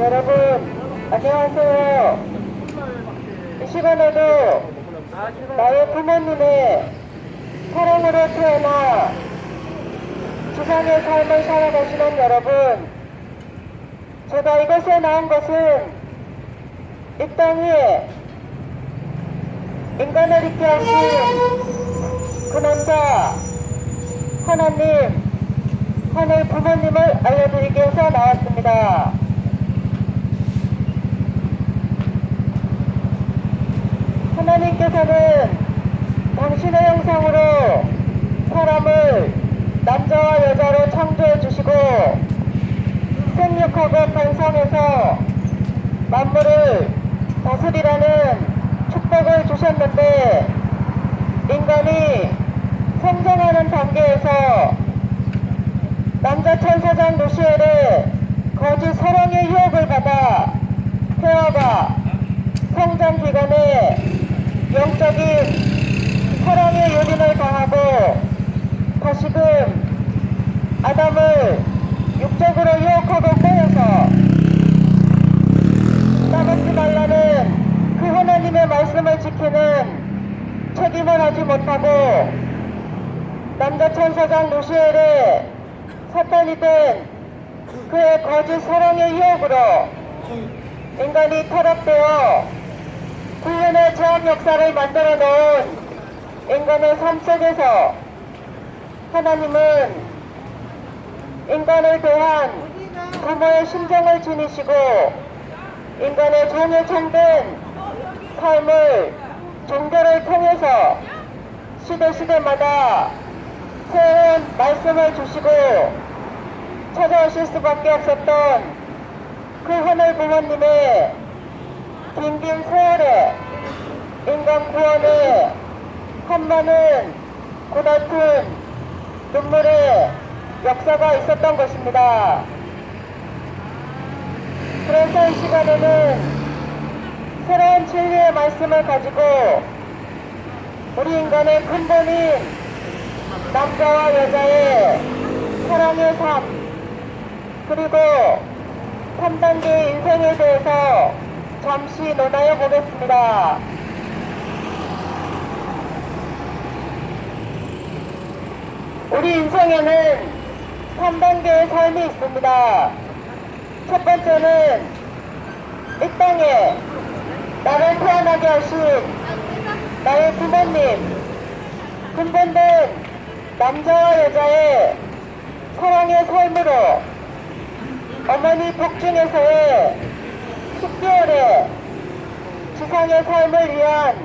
여러분, 안녕하세요. 이 시간에도 나의 부모님의 사랑으로 태어나 지상의 삶을 살아가시는 여러분, 제가 이곳에 나온 것은 이 땅 위에 인간을 있게 하신 그 남자 하나님, 하늘 부모님을 알려드리기 위해서 나왔습니다. 하나님께서는 당신의 형상으로 사람을 남자와 여자로 창조해 주시고 생육하고 번성해서 만물을 다스리라는 축복을 주셨는데, 인간이 성장하는 단계에서 남자 천사장 루시엘의 거짓 사랑의 유혹을 받아 태아가 성장 기간에 영적인 사랑의 요린을 당하고 다시금 아담을 육적으로 유혹하고 꼬여서 따먹지 말라는 그 하나님의 말씀을 지키는 책임을 하지 못하고 남자 천사장 루시엘의 사탄이 된 그의 거짓 사랑의 유혹으로 인간이 타락되어 구원의 제한 역사를 만들어 놓은 인간의 삶 속에서 하나님은 인간을 대한 부모의 심정을 지니시고 인간의 종에 참된 삶을 종교를 통해서 시대마다 새로운 말씀을 주시고 찾아오실 수밖에 없었던 그 하늘 부모님의 긴긴 세월에 인간 구원에 한많은 고달픈 눈물의 역사가 있었던 것입니다. 그래서 이 시간에는 새로운 진리의 말씀을 가지고 우리 인간의 근본인 남자와 여자의 사랑의 삶, 그리고 3단계의 인생에 대해서 잠시 논하여 보겠습니다. 우리 인생에는 3단계의 삶이 있습니다. 첫 번째는 이 땅에 나를 태어나게 하신 나의 부모님, 근본된 남자와 여자의 사랑의 삶으로 어머니 복중에서의 10개월의 지상의 삶을 위한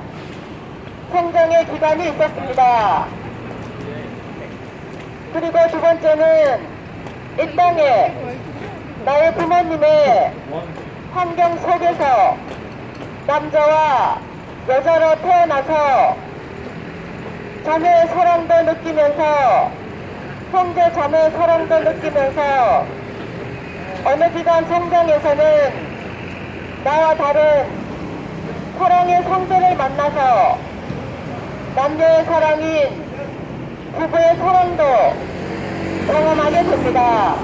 성장의 기간이 있었습니다. 그리고 두 번째는 이 땅에 나의 부모님의 환경 속에서 남자와 여자로 태어나서 자매의 사랑도 느끼면서 형제 자매의 사랑도 느끼면서 어느 기간 성장에서는 나와 다른 사랑의 성들을 만나서 남녀의 사랑인 부부의 사랑도 경험하게 됩니다.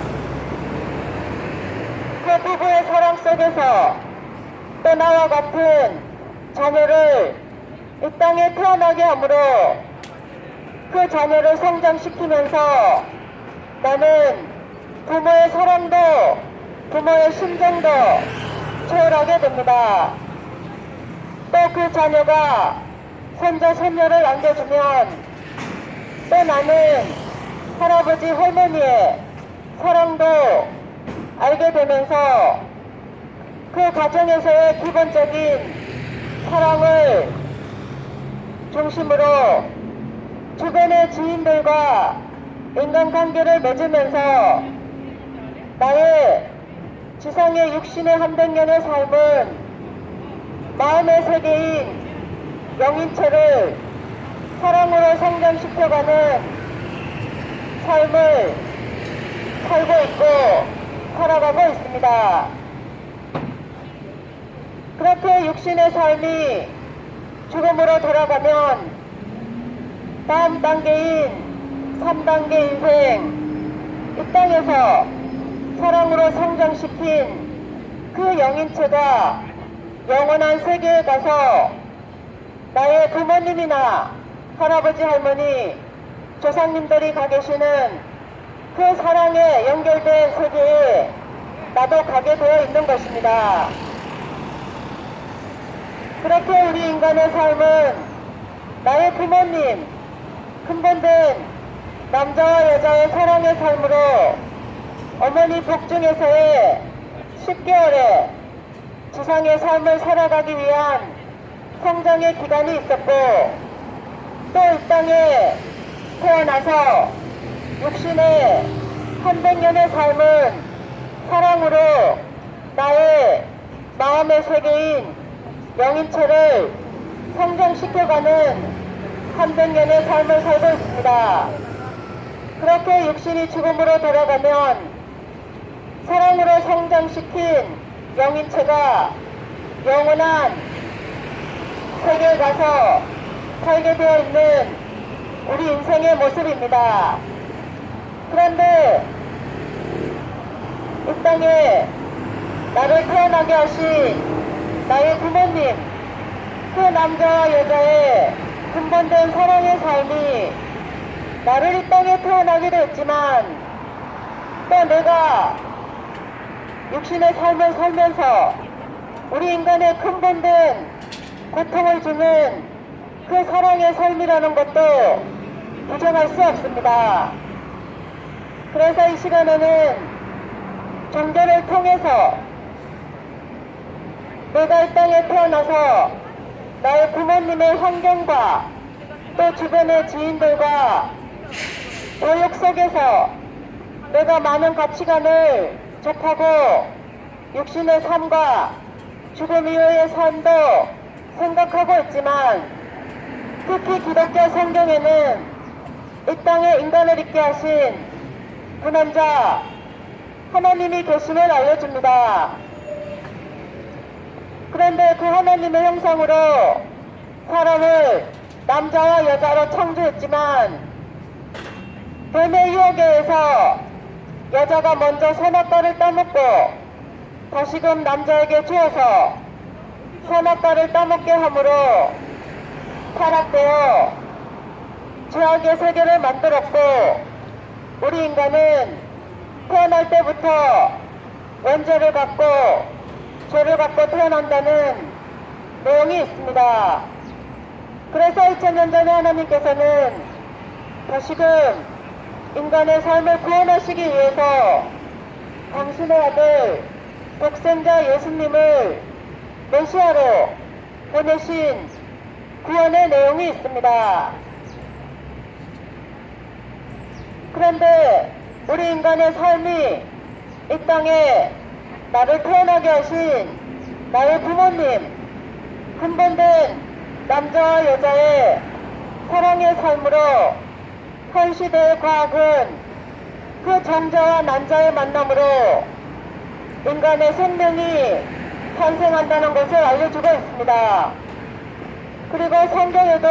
그 부부의 사랑 속에서 또 나와 같은 자녀를 이 땅에 태어나게 하므로 그 자녀를 성장시키면서 나는 부모의 사랑도 부모의 심정도 초월하게 됩니다. 또 그 자녀가 손자 손녀를 안겨주면 또 나는 할아버지 할머니의 사랑도 알게 되면서 그 가정에서의 기본적인 사랑을 중심으로 주변의 지인들과 인간관계를 맺으면서 나의 지상의 육신의 한 100년의 삶은 마음의 세계인 영인체를 사랑으로 성장시켜가는 삶을 살고 있고 살아가고 있습니다. 그렇게 육신의 삶이 죽음으로 돌아가면 다음 단계인 3단계 인생, 이 땅에서 사랑으로 성장시킨 그 그 영인체가 영원한 세계에 가서 나의 부모님이나 할아버지 할머니 조상님들이 가 계시는 그 사랑에 연결된 세계에 나도 가게 되어 있는 것입니다. 그렇게 우리 인간의 삶은 나의 부모님, 근본된 남자와 여자의 사랑의 삶으로 어머니 복중에서의 10개월의 지상의 삶을 살아가기 위한 성장의 기간이 있었고, 또 이 땅에 태어나서 육신의 300년의 삶은 사랑으로 나의 마음의 세계인 영인체를 성장시켜가는 300년의 삶을 살고 있습니다. 그렇게 육신이 죽음으로 돌아가면 사랑으로 성장시킨 영인체가 영원한 세계에 가서 살게 되어 있는 우리 인생의 모습입니다. 그런데 이 땅에 나를 태어나게 하신 나의 부모님, 그 남자와 여자의 근본된 사랑의 삶이 나를 이 땅에 태어나기도 했지만, 또 내가 육신의 삶을 살면서 우리 인간의 근본된 고통을 주는 그 사랑의 삶이라는 것도 부정할 수 없습니다. 그래서 이 시간에는 종교를 통해서 내가 이 땅에 태어나서 나의 부모님의 환경과 또 주변의 지인들과 교육 속에서 내가 많은 가치관을 접하고 육신의 삶과 죽음 이후의 삶도 생각하고 있지만, 특히 기독교 성경에는 이 땅에 인간을 있게 하신 그 남자 하나님이 계심을 알려줍니다. 그런데 그 하나님의 형상으로 사람을 남자와 여자로 창조했지만, 뱀의 유혹에 의해서 여자가 먼저 선악과를 따먹고 다시금 남자에게 주어서 선악과를 따먹게 함으로 타락되어 죄악의 세계를 만들었고, 우리 인간은 태어날 때부터 원죄를 갖고 죄를 갖고 태어난다는 내용이 있습니다. 그래서 2000년 전에 하나님께서는 다시금 인간의 삶을 구원하시기 위해서 당신의 아들 독생자 예수님을 메시아로 보내신 구원의 내용이 있습니다. 그런데 우리 인간의 삶이 이 땅에 나를 태어나게 하신 나의 부모님, 근본된 남자와 여자의 사랑의 삶으로 현 시대의 과학은 그 정자와 난자의 만남으로 인간의 생명이 탄생한다는 것을 알려주고 있습니다. 그리고 성경에도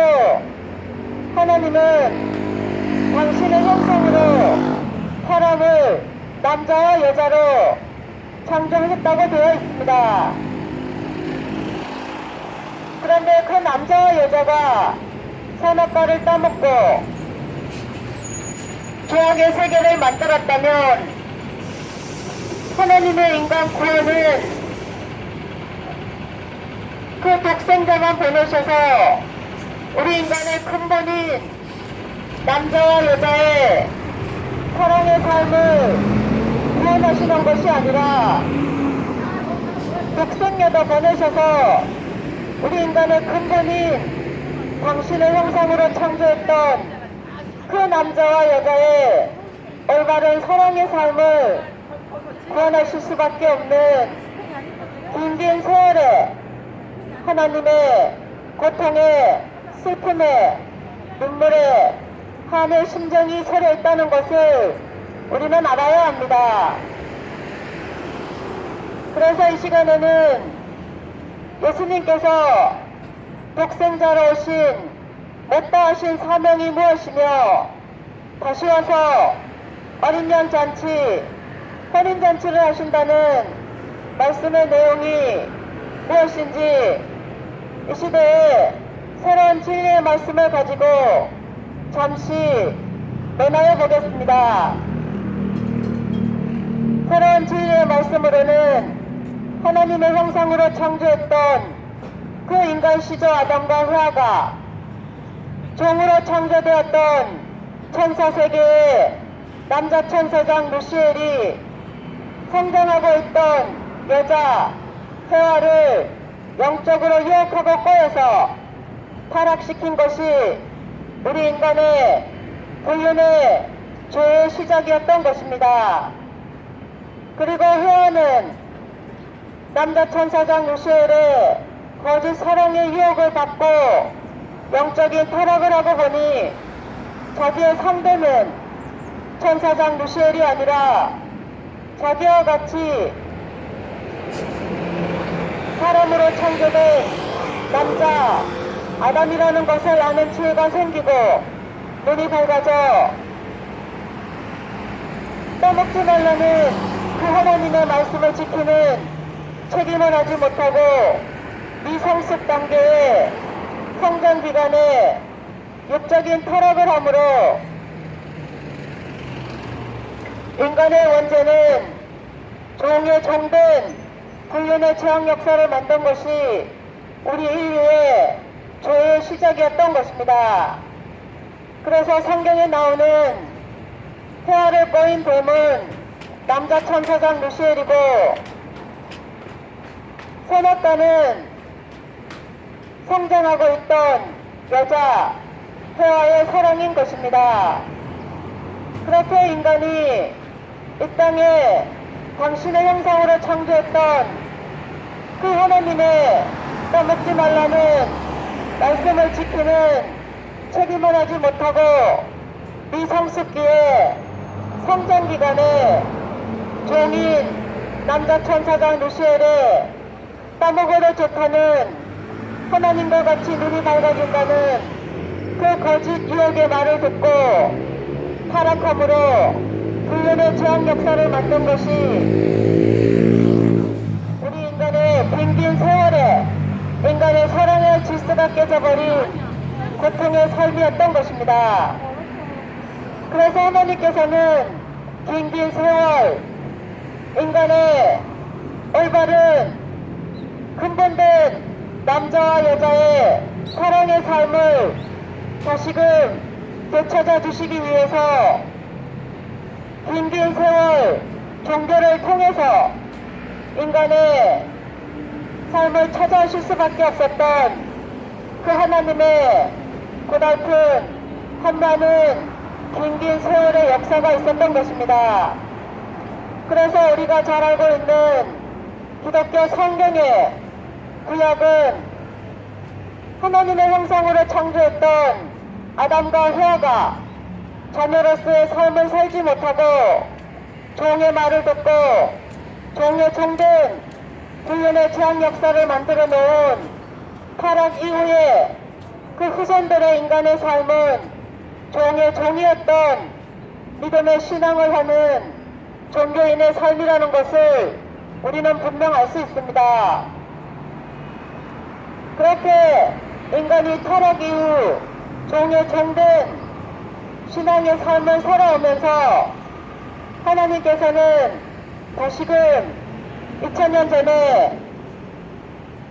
하나님은 당신의 형상으로 사람을 남자와 여자로 창조했다고 되어 있습니다. 그런데 그 남자와 여자가 선악과를 따먹고 죄악의 세계를 만들었다면 하나님의 인간 구원은 그 독생자만 보내셔서 우리 인간의 근본인 남자와 여자의 사랑의 삶을 구원하시는 것이 아니라 독생녀도 보내셔서 우리 인간의 근본인 당신의 형상으로 창조했던 그 남자와 여자의 올바른 사랑의 삶을 구원하실 수밖에 없는 긴긴 세월에 하나님의 고통에 슬픔에 눈물에 한의 심정이 서려 있다는 것을 우리는 알아야 합니다. 그래서 이 시간에는 예수님께서 독생자로 오신 못다하신 사명이 무엇이며 다시 와서 어린 양 잔치, 혼인잔치를 하신다는 말씀의 내용이 무엇인지 이 시대에 새로운 진리의 말씀을 가지고 잠시 논하여 보겠습니다. 새로운 진리의 말씀으로는 하나님의 형상으로 창조했던 그 인간 시조 아담과 하와가 종으로 창조되었던 천사 세계의 남자 천사장 루시엘이 성장하고 있던 여자 해와를 영적으로 유혹하고 꼬여서 타락시킨 것이 우리 인간의 불륜의 죄의 시작이었던 것입니다. 그리고 해와는 남자 천사장 루시엘의 거짓 사랑의 유혹을 받고 영적인 타락을 하고 보니 자기의 상대는 천사장 루시엘이 아니라 자기와 같이 사람으로 창조된 남자 아담이라는 것을 아는 지혜가 생기고 눈이 밝아져 떠먹지 말라는 그 하나님의 말씀을 지키는 책임을 하지 못하고 미성숙 단계의 성장 기간에 육적인 타락을 하므로 인간의 원죄는 종의 종된 불륜의 재앙 역사를 만든 것이 우리 인류의 죄의 시작이었던 것입니다. 그래서 성경에 나오는 해와를 꼬인 뱀은 남자 천사장 루시엘이고 선악과는 성장하고 있던 여자 해와의 사랑인 것입니다. 그렇게 인간이 이 땅에 당신의 형상으로 창조했던 그 하나님의 떠먹지 말라는 말씀을 지키는 책임을 하지 못하고 미성숙기에 성장기간에 종인 남자 천사장 루시엘의 따먹어도 좋다는 하나님과 같이 눈이 밝아진다는 그 거짓 유혹의 말을 듣고 타락함으로 불륜의 재앙 역사를 만든 것이 우리 인간의 빈긴 세월에 인간의 사랑의 질서가 깨져버린 고통의 삶이었던 것입니다. 그래서 하나님께서는 빈긴 세월 인간의 올바른 근본된 남자와 여자의 사랑의 삶을 다시금 되찾아 주시기 위해서 빈긴 세월 종교를 통해서 인간의 삶을 찾아오실 수밖에 없었던 그 하나님의 고달픈 한많은 긴긴 세월의 역사가 있었던 것입니다. 그래서 우리가 잘 알고 있는 기독교 성경의 구약은 하나님의 형상으로 창조했던 아담과 해와가 자녀로서의 삶을 살지 못하고 종의 말을 듣고 종의 종된 불륜의 재앙 역사를 만들어 놓은 타락 이후에 그 후손들의 인간의 삶은 종의 종이었던 믿음의 신앙을 하는 종교인의 삶이라는 것을 우리는 분명 알 수 있습니다. 그렇게 인간이 타락 이후 종의 종된 신앙의 삶을 살아오면서 하나님께서는 다시금 2000년 전에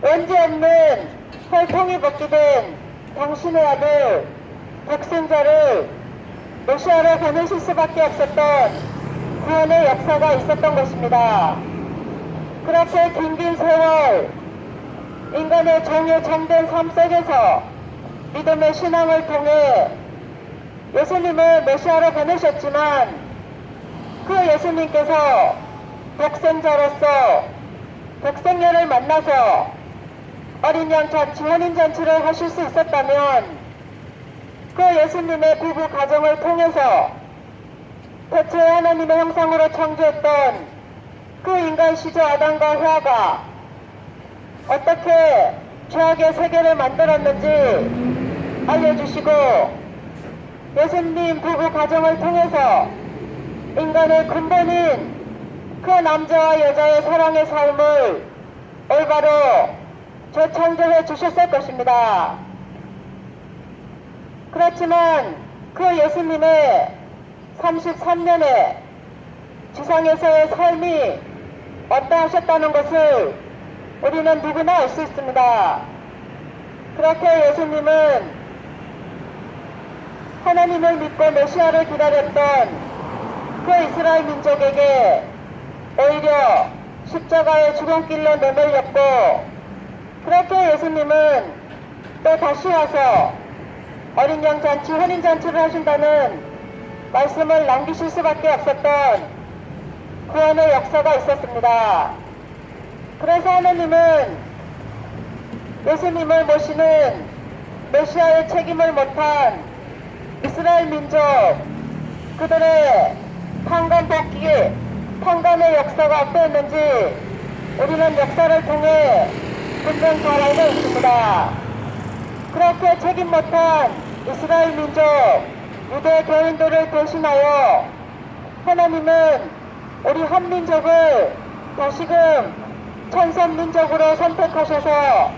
원죄 없는 혈통이 벗기된 당신의 아들 독생자를 메시아로 보내실 수밖에 없었던 구원의 역사가 있었던 것입니다. 그렇게 긴긴 세월 인간의 종의 정된 삶 속에서 믿음의 신앙을 통해 예수님을 메시아로 보내셨지만 그 예수님께서 독생자로서 독생녀를 만나서 어린 양 잔치, 혼인 잔치를 하실 수 있었다면 그 예수님의 부부 가정을 통해서 대체 하나님의 형상으로 창조했던 그 인간 시조 아담과 하와가 어떻게 죄악의 세계를 만들었는지 알려주시고 예수님 부부 가정을 통해서 인간의 근본인 그 남자와 여자의 사랑의 삶을 올바로 재창조해 주셨을 것입니다. 그렇지만 그 예수님의 33년의 지상에서의 삶이 어떠하셨다는 것을 우리는 누구나 알 수 있습니다. 그렇게 예수님은 하나님을 믿고 메시아를 기다렸던 그 이스라엘 민족에게 오히려 십자가의 죽음길로 내몰렸고, 그렇게 예수님은 또 다시 와서 어린 양 잔치, 혼인 잔치를 하신다는 말씀을 남기실 수밖에 없었던 구원의 역사가 있었습니다. 그래서 하나님은 예수님을 모시는 메시아의 책임을 못한 이스라엘 민족, 그들의 판관의 역사가 어떠했는지 우리는 역사를 통해 분명 잘 알고 있습니다. 그렇게 책임 못한 이스라엘 민족, 유대 교인들을 대신하여 하나님은 우리 한민족을 다시금 천선민족으로 선택하셔서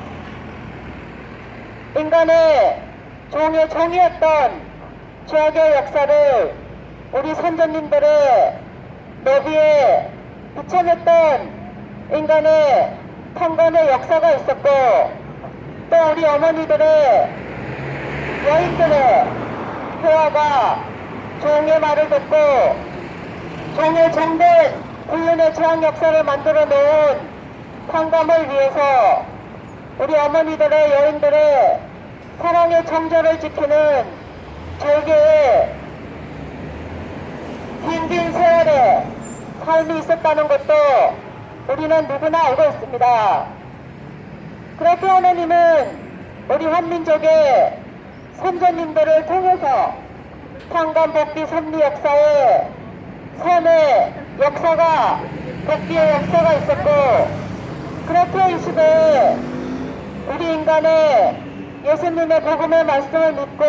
인간의 종의 종이었던 죄악의 역사를 우리 선조님들의 내비에 비춰냈던 인간의 판관의 역사가 있었고, 또 우리 어머니들의 여인들의 회화가 종의 말을 듣고 종의 종된 불륜의 죄악 역사를 만들어 놓은 판관을 위해서 우리 어머니들의 여인들의 사랑의 정절을 지키는 절개의 긴 세월의 삶이 있었다는 것도 우리는 누구나 알고 있습니다. 그렇게 하나님은 우리 한민족의 선조님들을 통해서 판관복귀 섭리 역사에 선의 역사가, 복귀의 역사가 있었고, 그렇게 이 시대에 우리 인간의 예수님의 복음의 말씀을 믿고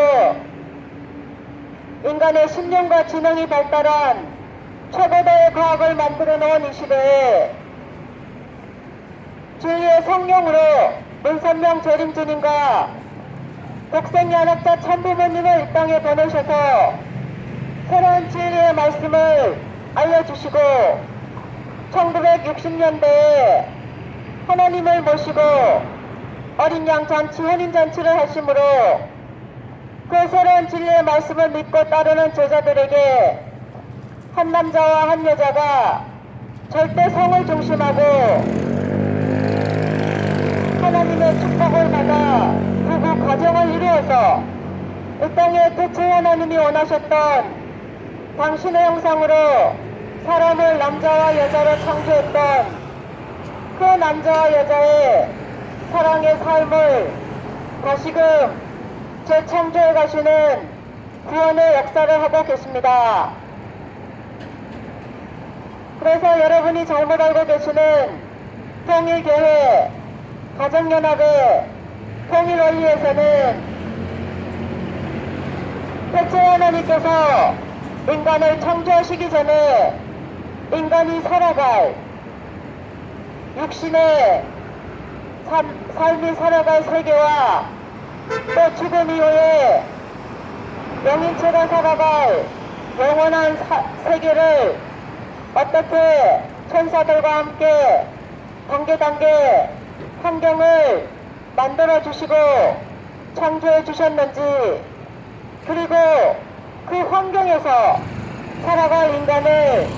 인간의 신념과 지능이 발달한 최고도의 과학을 만들어 놓은 이 시대에 주의 성령으로 문선명 재림주님과 독생연합자 참부모님을 이 땅에 보내셔서 새로운 진리의 말씀을 알려주시고 1960년대에 하나님을 모시고 어린 양 잔치, 혼인 잔치를 하심으로 그 새로운 진리의 말씀을 믿고 따르는 제자들에게 한 남자와 한 여자가 절대 성을 중심하고 하나님의 축복을 받아 부부 가정을 이루어서 이 땅에 대체 하나님이 원하셨던 당신의 형상으로 사람을 남자와 여자로 창조했던 그 남자와 여자의 사랑의 삶을 다시금 재창조해 가시는 구원의 역사를 하고 계십니다. 그래서 여러분이 잘못 알고 계시는 통일교회, 가정연합의 통일원리에서는 대체 하나님께서 인간을 창조하시기 전에 인간이 살아갈 육신의 삶이 살아갈 세계와 또 죽음 이후에 영인체가 살아갈 영원한 세계를 어떻게 천사들과 함께 단계 환경을 만들어 주시고 창조해 주셨는지, 그리고 그 환경에서 살아갈 인간을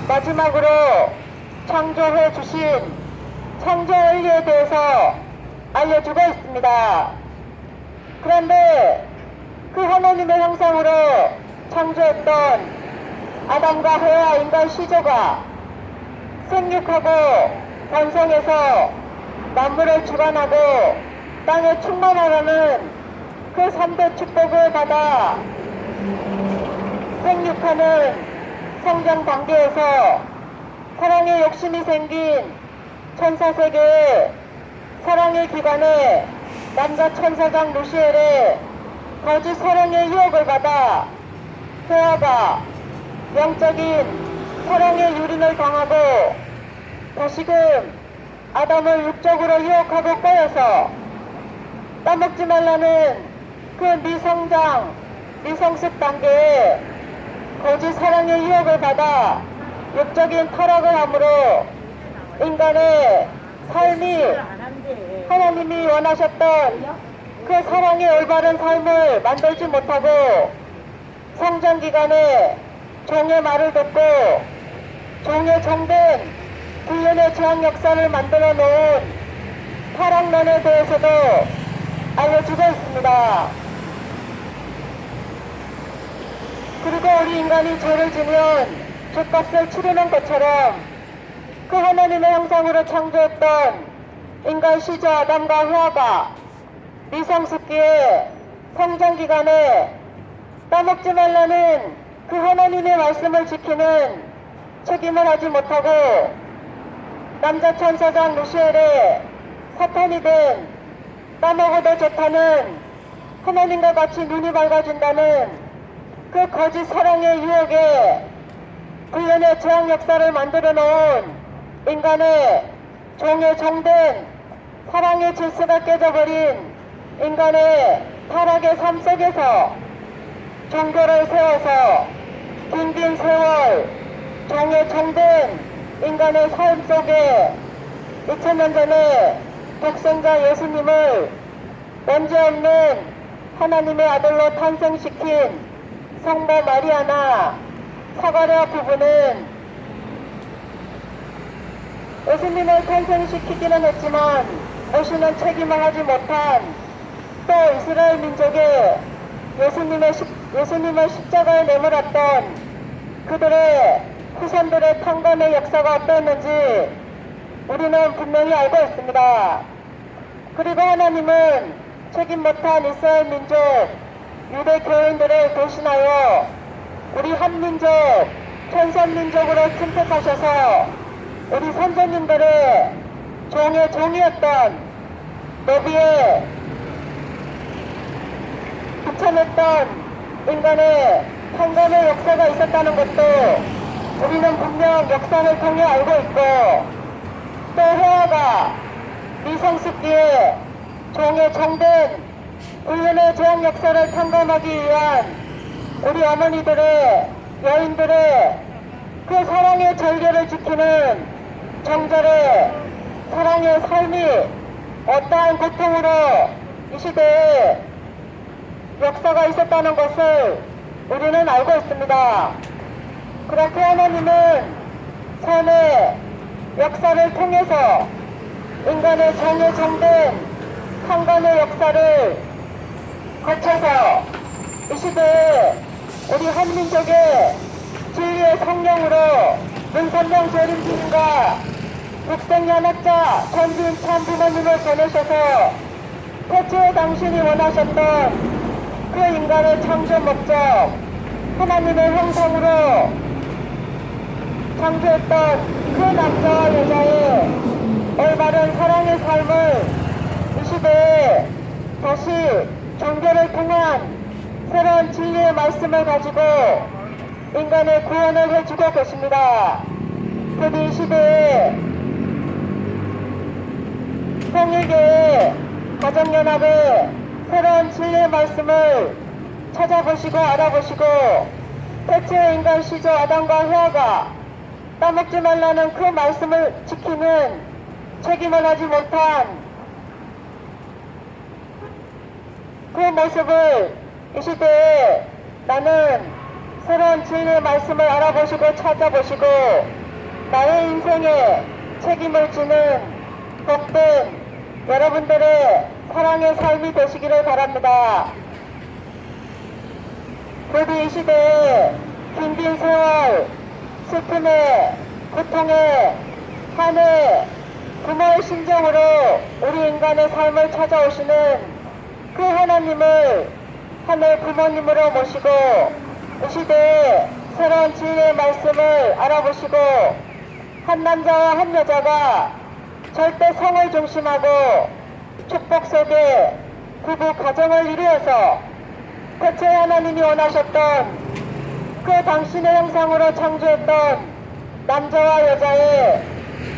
마지막으로 창조해 주신 창조 원리에 대해서 알려주고 있습니다. 그런데 그 하나님의 형상으로 창조했던 아담과 해와 인간 시조가 생육하고 번성해서 만물을 주관하고 땅에 충만하라는 그 3대 축복을 받아 생육하는 성장 단계에서 사랑의 욕심이 생긴 천사세계의 사랑의 기관에 남자 천사장 루시엘의 거짓 사랑의 유혹을 받아 헤아가 영적인 사랑의 유린을 당하고 다시금 아담을 육적으로 유혹하고 꼬여서 따먹지 말라는 그 미성장, 미성숙 단계에 거짓 사랑의 유혹을 받아 육적인 타락을 함으로 인간의 삶이 하나님이 원하셨던 그 사랑의 올바른 삶을 만들지 못하고 성장 기간에 종의 말을 듣고 종의 정된 불륜의 죄악 역사를 만들어 놓은 타락론에 대해서도 알려주고 있습니다. 그리고 우리 인간이 죄를 지면 죄값을 치르는 것처럼 그 하나님의 형상으로 창조했던 인간 시조 아담과 하와가 미성숙기에 성장 기간에 따먹지 말라는 그 하나님의 말씀을 지키는 책임을 하지 못하고 남자 천사장 루시엘의 사탄이 된 따먹어도 좋다는 하나님과 같이 눈이 밝아진다는 그 거짓 사랑의 유혹에 불륜의 죄악 역사를 만들어 놓은 인간의 종의 정된 사랑의 질서가 깨져버린 인간의 타락의 삶 속에서 종교를 세워서 긴긴 세월 종의 정된 인간의 삶 속에 2000년 전에 독생자 예수님을 문제없는 하나님의 아들로 탄생시킨 성모 마리아나 사가랴 부부는 예수님을 탄생시키기는 했지만 모시는 책임을 하지 못한 또 이스라엘 민족의 예수님을 십자가에 내몰았던 그들의 후손들의 탄감의 역사가 어떠했는지 우리는 분명히 알고 있습니다. 그리고 하나님은 책임 못한 이스라엘 민족 유대 교인들을 대신하여 우리 한민족 천선민족으로 선택하셔서 우리 선조님들의 종의 종이었던 너비에 부처냈던 인간의 탄감의 역사가 있었다는 것도 우리는 분명 역사를 통해 알고 있고 또 헤아가 미성숙기에 종의 정된 불륜의 죄악 역사를 탕감하기 위한 우리 어머니들의 여인들의 그 사랑의 절개를 지키는 정절의 사랑의 삶이 어떠한 고통으로 이 시대에 역사가 있었다는 것을 우리는 알고 있습니다. 그렇게 하나님은 삶의 역사를 통해서 인간의 정에 정된 상관의 역사를 거쳐서 이 시대에 우리 한민족의 진리의 성령으로 문선명 재림주님과 육생연합자 전진 참 부모님을 보내셔서 태초에 당신이 원하셨던 그 인간의 창조 목적 하나님의 형상으로 창조했던 그 남자와 여자의 올바른 사랑의 삶을 이 시대에 다시 종교를 통한 새로운 진리의 말씀을 가지고 인간의 구원을 해주고 계십니다. 부디 이 시대에 성일교회 가정연합의 새로운 진리의 말씀을 찾아보시고 알아보시고 태초의 인간 시조 아담과 헤아가 따먹지 말라는 그 말씀을 지키는 책임을 하지 못한 그 모습을 이 시대에 나는 새로운 진리의 말씀을 알아보시고 찾아보시고 나의 인생에 책임을 지는 복된 여러분들의 사랑의 삶이 되시기를 바랍니다. 부디 이 시대에 긴긴 세월 슬픔에 고통에 한해 부모의 심정으로 우리 인간의 삶을 찾아오시는 그 하나님을 하늘 부모님으로 모시고 이 시대에 새로운 진리의 말씀을 알아보시고 한 남자와 한 여자가 절대 성을 중심하고 축복 속에 부부 가정을 이루어서 대체 하나님이 원하셨던 그 당신의 형상으로 창조했던 남자와 여자의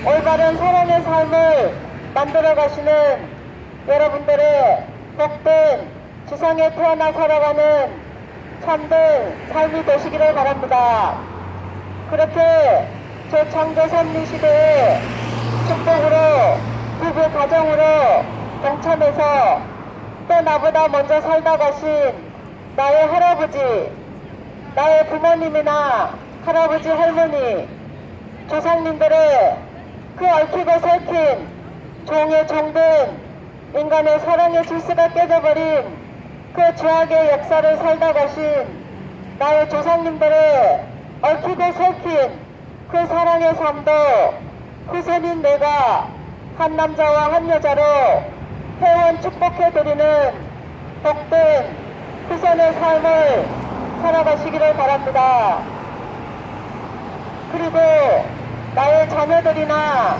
올바른 사랑의 삶을 만들어 가시는 여러분들의 복된 지상에 태어나 살아가는 참된 삶이 되시기를 바랍니다. 그렇게 제 창조선리 시대에 축복으로 부부 가정으로 동참해서 또 나보다 먼저 살다 가신 나의 할아버지, 나의 부모님이나 할아버지, 할머니, 조상님들의 그 얽히고 설킨 종에 종된 인간의 사랑의 질서가 깨져버린 그 죄악의 역사를 살다 가신 나의 조상님들의 얽히고 설킨 그 사랑의 삶도 후손인 내가 한 남자와 한 여자로 회원 축복해드리는 복된 후손의 삶을 살아가시기를 바랍니다. 그리고 나의 자녀들이나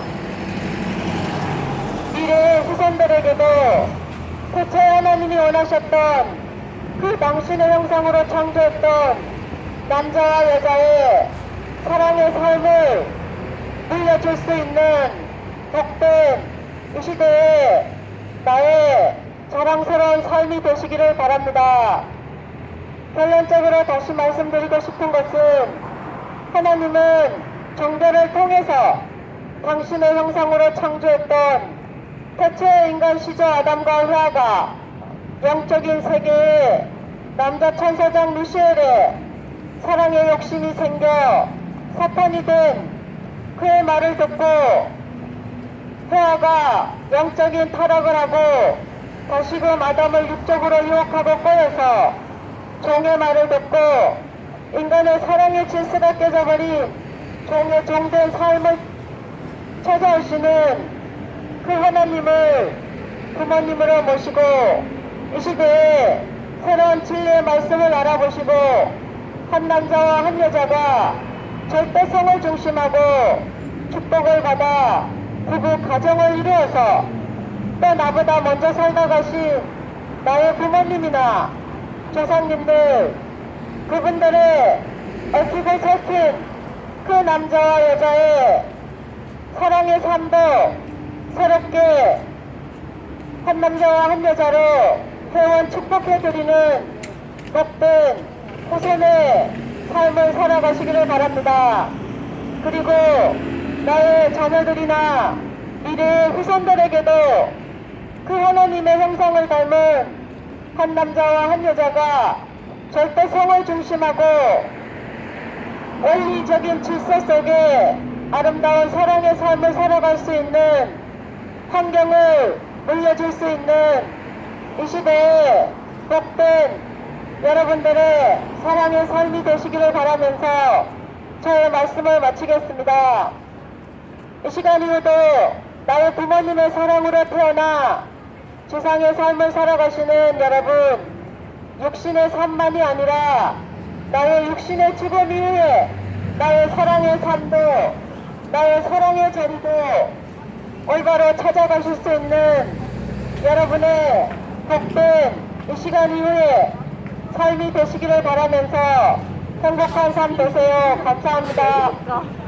미래의 후손들에게도 태초에 하나님이 원하셨던 그 당신의 형상으로 창조했던 남자와 여자의 사랑의 삶을 물려줄 수 있는 복된 이 시대에 나의 자랑스러운 삶이 되시기를 바랍니다. 결론적으로 다시 말씀드리고 싶은 것은 하나님은 종교를 통해서 당신의 형상으로 창조했던 태초의 인간 시조 아담과 하와가 영적인 세계에 남자 천사장 루시엘의 사랑의 욕심이 생겨 사탄이 된 그의 말을 듣고 하와가 영적인 타락을 하고 다시금 아담을 육적으로 유혹하고 꼬여서 종의 말을 듣고 인간의 사랑의 질서가 깨져버린 종의 종된 삶을 찾아오시는 그 하나님을 부모님으로 모시고 이 시대에 새로운 진리의 말씀을 알아보시고 한 남자와 한 여자가 절대성을 중심하고 축복을 받아 부부 가정을 이루어서 또 나보다 먼저 살다 가신 나의 부모님이나 조상님들 그분들의 얽히고 설킨 그 남자와 여자의 사랑의 삶도 새롭게 한 남자와 한 여자로 회원 축복해드리는 복된 후손의 삶을 살아가시기를 바랍니다. 그리고 나의 자녀들이나 미래의 후손들에게도 그 하나님의 형상을 닮은 한 남자와 한 여자가 절대성을 중심하고 원리적인 질서 속에 아름다운 사랑의 삶을 살아갈 수 있는 환경을 물려줄 수 있는 이 시대에 복된 여러분들의 사랑의 삶이 되시기를 바라면서 저의 말씀을 마치겠습니다. 이 시간 이후도 나의 부모님의 사랑으로 태어나 지상의 삶을 살아가시는 여러분, 육신의 삶만이 아니라 나의 육신의 죽음 이후에 나의 사랑의 삶도 나의 사랑의 자리도 올바로 찾아가실 수 있는 여러분의 복된 이 시간 이후에 삶이 되시기를 바라면서 행복한 삶 되세요. 감사합니다.